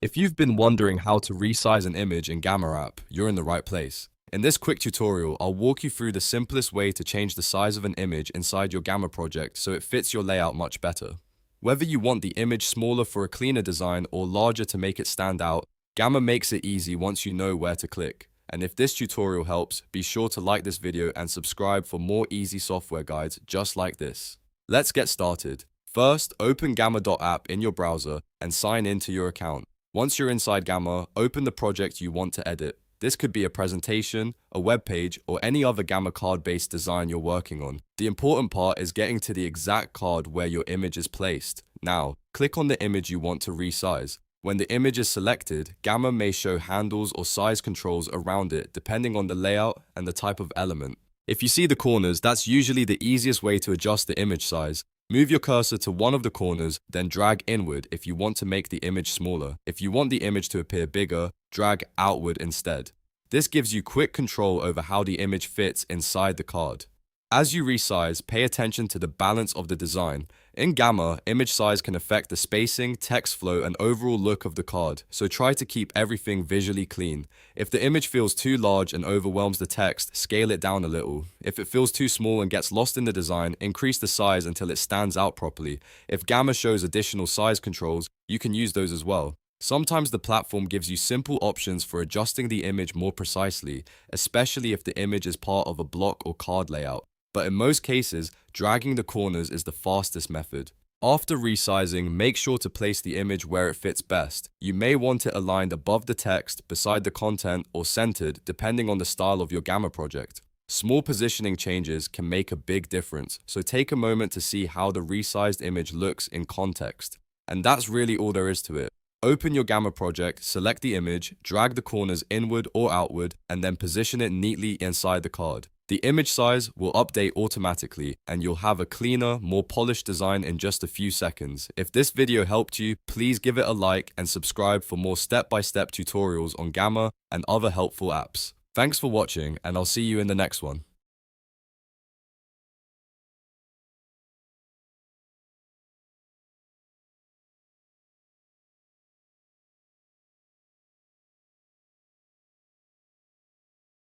If you've been wondering how to resize an image in Gamma app, you're in the right place. In this quick tutorial, I'll walk you through the simplest way to change the size of an image inside your Gamma project so it fits your layout much better. Whether you want the image smaller for a cleaner design or larger to make it stand out, Gamma makes it easy once you know where to click. And if this tutorial helps, be sure to like this video and subscribe for more easy software guides just like this. Let's get started. First, open Gamma.app in your browser and sign in to your account. Once you're inside Gamma, open the project you want to edit. This could be a presentation, a web page, or any other Gamma card-based design you're working on. The important part is getting to the exact card where your image is placed. Now, click on the image you want to resize. When the image is selected, Gamma may show handles or size controls around it depending on the layout and the type of element. If you see the corners, that's usually the easiest way to adjust the image size. Move your cursor to one of the corners, then drag inward if you want to make the image smaller. If you want the image to appear bigger, drag outward instead. This gives you quick control over how the image fits inside the card. As you resize, pay attention to the balance of the design. In Gamma, image size can affect the spacing, text flow, and overall look of the card, so try to keep everything visually clean. If the image feels too large and overwhelms the text, scale it down a little. If it feels too small and gets lost in the design, increase the size until it stands out properly. If Gamma shows additional size controls, you can use those as well. Sometimes the platform gives you simple options for adjusting the image more precisely, especially if the image is part of a block or card layout. But in most cases, dragging the corners is the fastest method. After resizing, make sure to place the image where it fits best. You may want it aligned above the text, beside the content, or centered, depending on the style of your Gamma project. Small positioning changes can make a big difference, so take a moment to see how the resized image looks in context. And that's really all there is to it. Open your Gamma project, select the image, drag the corners inward or outward, and then position it neatly inside the card. The image size will update automatically, and you'll have a cleaner, more polished design in just a few seconds. If this video helped you, please give it a like and subscribe for more step-by-step tutorials on Gamma and other helpful apps. Thanks for watching, and I'll see you in the next one.